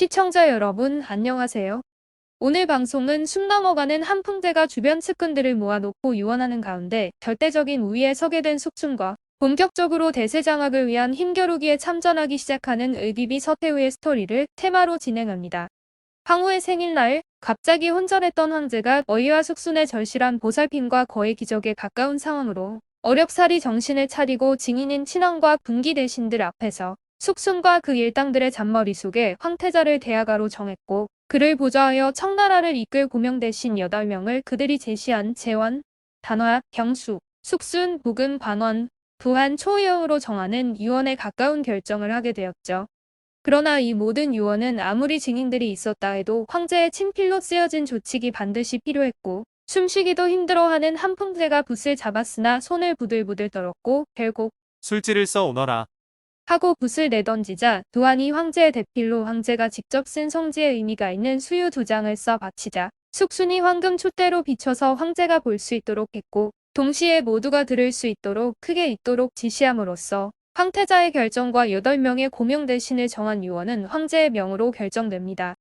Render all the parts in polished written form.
시청자 여러분, 안녕하세요. 오늘 방송은 숨 넘어가는 한풍제가 주변 측근들을 모아놓고 유언하는 가운데 절대적인 우위에 서게 된 숙순과 본격적으로 대세 장악을 위한 힘겨루기에 참전하기 시작하는 을비비 서태후의 스토리를 테마로 진행합니다. 황후의 생일날 갑자기 혼전했던 황제가 어이와 숙순의 절실한 보살핌과 거의 기적에 가까운 상황으로 어렵사리 정신을 차리고 증인인 친왕과 분기 대신들 앞에서 숙순과 그 일당들의 잔머리 속에 황태자를 대하가로 정했고 그를 보좌하여 청나라를 이끌 고명 대신 8명을 그들이 제시한 재원, 단화, 경수, 숙순, 부금, 반원, 부한, 초의형으로 정하는 유언에 가까운 결정을 하게 되었죠. 그러나 이 모든 유언은 아무리 증인들이 있었다 해도 황제의 친필로 쓰여진 조칙이 반드시 필요했고 숨쉬기도 힘들어하는 한풍제가 붓을 잡았으나 손을 부들부들 떨었고 결국 술지를 써 오너라. 하고 붓을 내던지자 두한이 황제의 대필로 황제가 직접 쓴 성지의 의미가 있는 수유 2장을 써 바치자 숙순이 황금 촛대로 비춰서 황제가 볼 수 있도록 했고 동시에 모두가 들을 수 있도록 크게 읽도록 지시함으로써 황태자의 결정과 8명의 고명 대신을 정한 유언은 황제의 명으로 결정됩니다.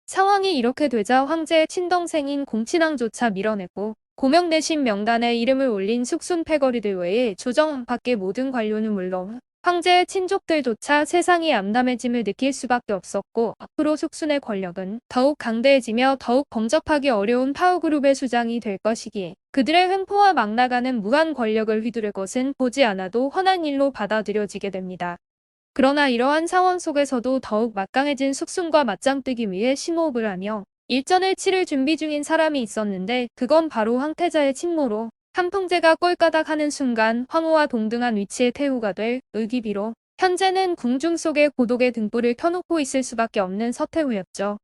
상황이 이렇게 되자 황제의 친동생인 공친왕조차 밀어내고 고명 대신 명단에 이름을 올린 숙순 패거리들 외에 조정 안팎의 모든 관료는 물론 황제의 친족들조차 세상이 암담해짐을 느낄 수밖에 없었고 앞으로 숙순의 권력은 더욱 강대해지며 더욱 범접하기 어려운 파워그룹의 수장이 될 것이기에 그들의 횡포와 막 나가는 무한 권력을 휘두를 것은 보지 않아도 훤한 일로 받아들여지게 됩니다. 그러나 이러한 상황 속에서도 더욱 막강해진 숙순과 맞짱 뜨기 위해 심호흡을 하며 일전을 치를 준비 중인 사람이 있었는데 그건 바로 황태자의 친모로 한풍제가 꼴까닥하는 순간 황후와 동등한 위치의 태후가 될 을기비로 현재는 궁중 속에 고독의 등불을 켜놓고 있을 수밖에 없는 서태후였죠.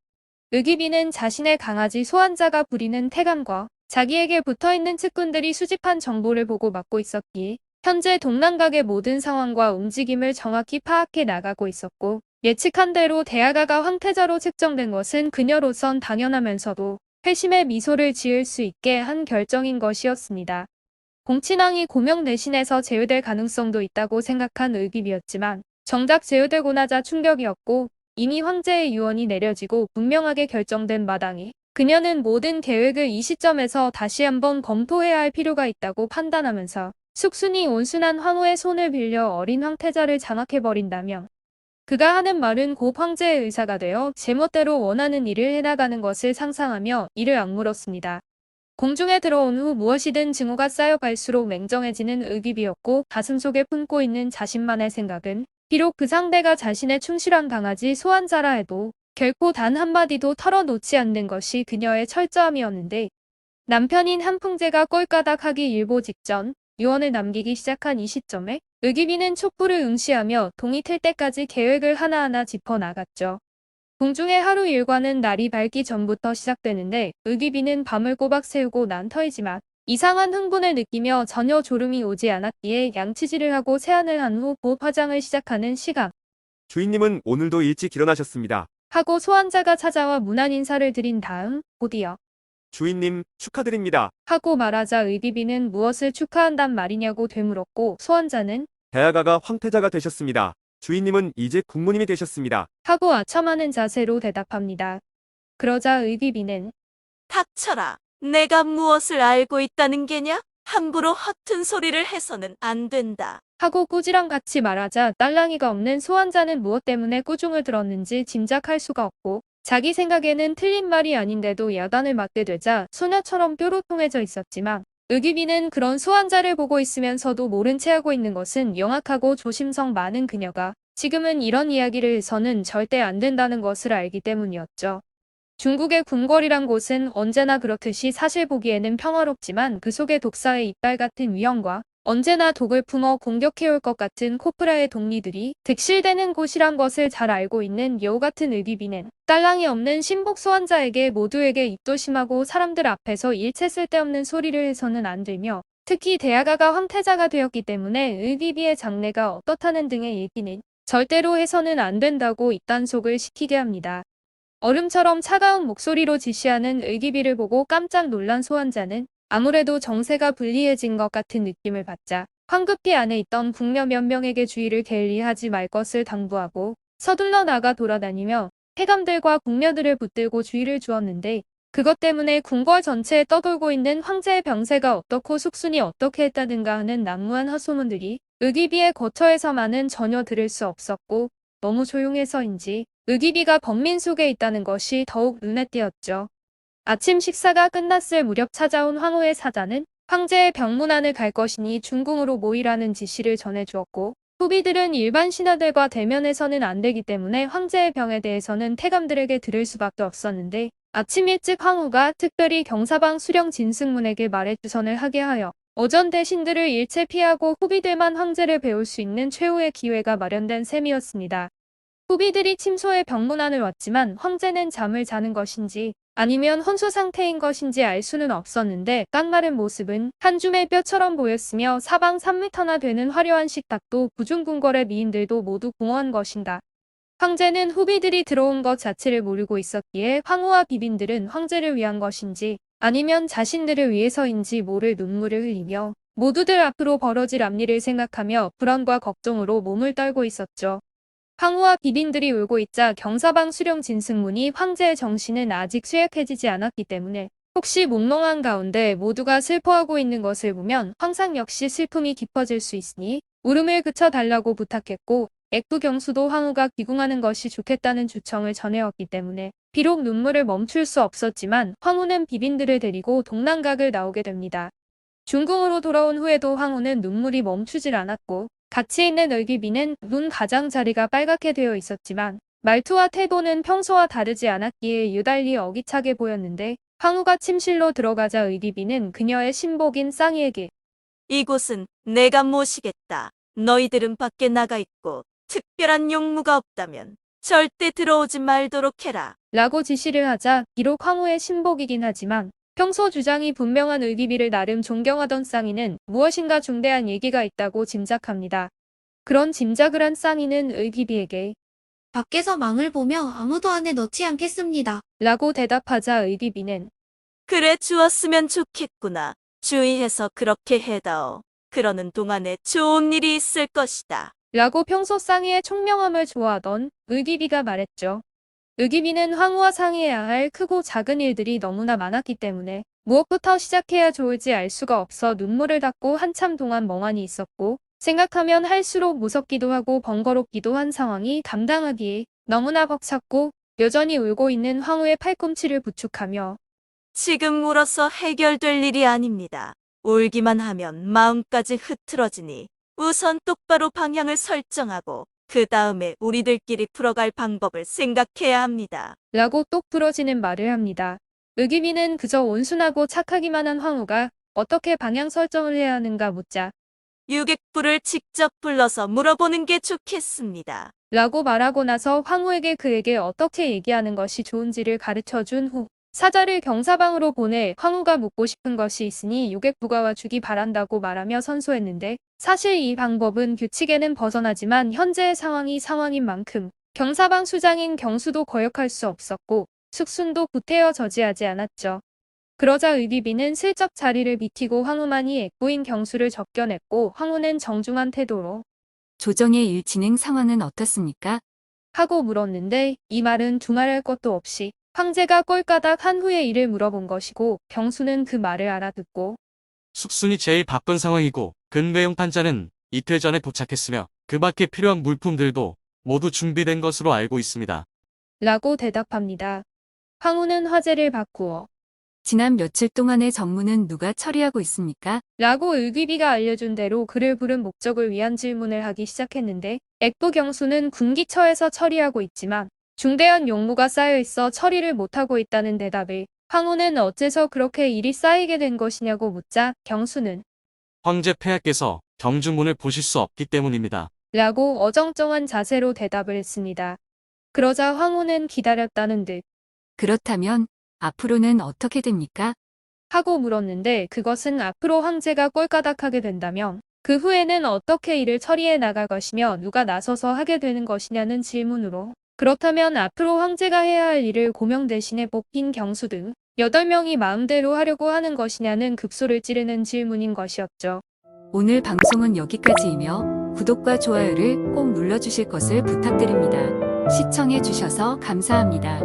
을기비는 자신의 강아지 소환자가 부리는 태감과 자기에게 붙어있는 측근들이 수집한 정보를 보고 맡고 있었기에 현재 동남각의 모든 상황과 움직임을 정확히 파악해 나가고 있었고 예측한 대로 대하가가 황태자로 책정된 것은 그녀로선 당연하면서도 회심의 미소를 지을 수 있게 한 결정인 것이었습니다. 공친왕이 고명 대신에서 제외될 가능성도 있다고 생각한 을기비였지만 정작 제외되고 나자 충격이었고 이미 황제의 유언이 내려지고 분명하게 결정된 마당에 그녀는 모든 계획을 이 시점에서 다시 한번 검토해야 할 필요가 있다고 판단하면서 숙순이 온순한 황후의 손을 빌려 어린 황태자를 장악해버린다면 그가 하는 말은 곧 황제의 의사가 되어 제멋대로 원하는 일을 해나가는 것을 상상하며 이를 악물었습니다. 공중에 들어온 후 무엇이든 증오가 쌓여갈수록 맹정해지는 을기비였고 가슴속에 품고 있는 자신만의 생각은 비록 그 상대가 자신의 충실한 강아지 소환자라 해도 결코 단 한마디도 털어놓지 않는 것이 그녀의 철저함이었는데 남편인 한풍제가 꼴까닥하기 일보 직전 유언을 남기기 시작한 이 시점에 을기비는 촛불을 응시하며 동이 틀 때까지 계획을 하나하나 짚어나갔죠. 궁중의 하루 일과는 날이 밝기 전부터 시작되는데 을기비는 밤을 꼬박 새우고 난 터이지만 이상한 흥분을 느끼며 전혀 졸음이 오지 않았기에 양치질을 하고 세안을 한 후 곧 화장을 시작하는 시각. 주인님은 오늘도 일찍 일어나셨습니다. 하고 소환자가 찾아와 문안 인사를 드린 다음 곧이어 주인님, 축하드립니다. 하고 말하자 을기비는 무엇을 축하한단 말이냐고 되물었고 소환자는 대하가가 황태자가 되셨습니다. 주인님은 이제 국무님이 되셨습니다. 하고 아첨하는 자세로 대답합니다. 그러자 을기비는 닥쳐라. 내가 무엇을 알고 있다는 게냐? 함부로 허튼 소리를 해서는 안 된다. 하고 꾸지람같이 말하자 딸랑이가 없는 소환자는 무엇 때문에 꾸중을 들었는지 짐작할 수가 없고 자기 생각에는 틀린 말이 아닌데도 야단을 맞게 되자 소녀처럼 뾰로통해져 있었지만 을기비는 그런 소환자를 보고 있으면서도 모른 채 하고 있는 것은 영악하고 조심성 많은 그녀가 지금은 이런 이야기를 해서는 절대 안 된다는 것을 알기 때문이었죠. 중국의 궁궐이란 곳은 언제나 그렇듯이 사실 보기에는 평화롭지만 그 속에 독사의 이빨 같은 위험과 언제나 독을 품어 공격해올 것 같은 코프라의 독리들이 득실되는 곳이란 것을 잘 알고 있는 여우 같은 을비비는 딸랑이 없는 신복 소환자에게 모두에게 입조심하고 사람들 앞에서 일체 쓸데없는 소리를 해서는 안 되며 특히 대하가가 황태자가 되었기 때문에 을비비의 장래가 어떻다는 등의 얘기는 절대로 해서는 안 된다고 입단속을 시키게 합니다. 얼음처럼 차가운 목소리로 지시하는 을기비를 보고 깜짝 놀란 소환자는 아무래도 정세가 불리해진 것 같은 느낌을 받자 황급히 안에 있던 궁녀 몇 명에게 주의를 게을리하지 말 것을 당부하고 서둘러 나가 돌아다니며 태감들과 궁녀들을 붙들고 주의를 주었는데 그것 때문에 궁궐 전체에 떠돌고 있는 황제의 병세가 어떻고 숙순이 어떻게 했다든가 하는 난무한 헛소문들이 의기비의 거처에서만은 전혀 들을 수 없었고 너무 조용해서인지 의기비가 번민 속에 있다는 것이 더욱 눈에 띄었죠. 아침 식사가 끝났을 무렵 찾아온 황후의 사자는 황제의 병문안을 갈 것이니 중궁으로 모이라는 지시를 전해주었고 후비들은 일반 신하들과 대면해서는 안 되기 때문에 황제의 병에 대해서는 태감들에게 들을 수밖에 없었는데 아침 일찍 황후가 특별히 경사방 수령 진승문에게 말해 주선을 하게 하여 오전 대신들을 일체 피하고 후비들만 황제를 배울 수 있는 최후의 기회가 마련된 셈이었습니다. 후비들이 침소에 병문안을 왔지만 황제는 잠을 자는 것인지 아니면 혼수 상태인 것인지 알 수는 없었는데 깡마른 모습은 한 줌의 뼈처럼 보였으며 사방 3m나 되는 화려한 식탁도 부중궁궐의 미인들도 모두 공허한 것인가. 황제는 후비들이 들어온 것 자체를 모르고 있었기에 황후와 비빈들은 황제를 위한 것인지 아니면 자신들을 위해서인지 모를 눈물을 흘리며 모두들 앞으로 벌어질 앞일을 생각하며 불안과 걱정으로 몸을 떨고 있었죠. 황후와 비빈들이 울고 있자 경사방 수령 진승문이 황제의 정신은 아직 쇠약해지지 않았기 때문에 혹시 몽롱한 가운데 모두가 슬퍼하고 있는 것을 보면 황상 역시 슬픔이 깊어질 수 있으니 울음을 그쳐달라고 부탁했고 액부경수도 황후가 귀궁하는 것이 좋겠다는 주청을 전해왔기 때문에 비록 눈물을 멈출 수 없었지만 황후는 비빈들을 데리고 동랑각을 나오게 됩니다. 중궁으로 돌아온 후에도 황후는 눈물이 멈추질 않았고 같이 있는 의기비는 눈 가장자리가 빨갛게 되어 있었지만 말투와 태도는 평소와 다르지 않았기에 유달리 어기차게 보였는데 황후가 침실로 들어가자 의기비는 그녀의 신복인 쌍이에게 이곳은 내가 모시겠다. 너희들은 밖에 나가 있고 특별한 용무가 없다면 절대 들어오지 말도록 해라. 라고 지시를 하자 비록 황후의 신복이긴 하지만 평소 주장이 분명한 의기비를 나름 존경하던 쌍이는 무엇인가 중대한 얘기가 있다고 짐작합니다. 그런 짐작을 한 쌍이는 의기비에게 밖에서 망을 보며 아무도 안에 넣지 않겠습니다. 라고 대답하자 의기비는 그래 주었으면 좋겠구나. 주의해서 그렇게 해다오. 그러는 동안에 좋은 일이 있을 것이다. 라고 평소 쌍이의 총명함을 좋아하던 의기비가 말했죠. 의기비는 황후와 상의해야 할 크고 작은 일들이 너무나 많았기 때문에 무엇부터 시작해야 좋을지 알 수가 없어 눈물을 닦고 한참 동안 멍하니 있었고 생각하면 할수록 무섭기도 하고 번거롭기도 한 상황이 감당하기에 너무나 벅찼고 여전히 울고 있는 황후의 팔꿈치를 부축하며 지금 울어서 해결될 일이 아닙니다. 울기만 하면 마음까지 흐트러지니 우선 똑바로 방향을 설정하고 그 다음에 우리들끼리 풀어갈 방법을 생각해야 합니다. 라고 똑 부러지는 말을 합니다. 의기비는 그저 온순하고 착하기만 한 황후가 어떻게 방향 설정을 해야 하는가 묻자 유객부를 직접 불러서 물어보는 게 좋겠습니다. 라고 말하고 나서 황후에게 그에게 어떻게 얘기하는 것이 좋은지를 가르쳐준 후 사자를 경사방으로 보내 황후가 묻고 싶은 것이 있으니 유객부가 주기 바란다고 말하며 선소했는데 사실 이 방법은 규칙에는 벗어나지만 현재의 상황이 상황인 만큼 경사방 수장인 경수도 거역할 수 없었고 숙순도 구태여 저지하지 않았죠. 그러자 의비비는 슬쩍 자리를 비키고 황후만이 액부인 경수를 접견했고 황후는 정중한 태도로 조정의 일 진행 상황은 어떻습니까? 하고 물었는데 이 말은 두말할 것도 없이 황제가 꼴까닥 한 후의 일을 물어본 것이고 경수는 그 말을 알아듣고 숙순이 제일 바쁜 상황이고 근배용 판자는 이틀 전에 도착했으며 그 밖에 필요한 물품들도 모두 준비된 것으로 알고 있습니다. 라고 대답합니다. 황후는 화제를 바꾸어 지난 며칠 동안의 전무는 누가 처리하고 있습니까? 라고 의귀비가 알려준 대로 그를 부른 목적을 위한 질문을 하기 시작했는데 액부 경수는 군기처에서 처리하고 있지만 중대한 용무가 쌓여 있어 처리를 못하고 있다는 대답을 황후는 어째서 그렇게 일이 쌓이게 된 것이냐고 묻자 경수는 황제 폐하께서 경주문을 보실 수 없기 때문입니다. 라고 어정쩡한 자세로 대답을 했습니다. 그러자 황후는 기다렸다는 듯 그렇다면 앞으로는 어떻게 됩니까? 하고 물었는데 그것은 앞으로 황제가 꼴까닥하게 된다면 그 후에는 어떻게 일을 처리해 나갈 것이며 누가 나서서 하게 되는 것이냐는 질문으로 그렇다면 앞으로 황제가 해야 할 일을 고명 대신에 뽑힌 경수 등 8명이 마음대로 하려고 하는 것이냐는 급소를 찌르는 질문인 것이었죠. 오늘 방송은 여기까지이며 구독과 좋아요를 꼭 눌러주실 것을 부탁드립니다. 시청해 주셔서 감사합니다.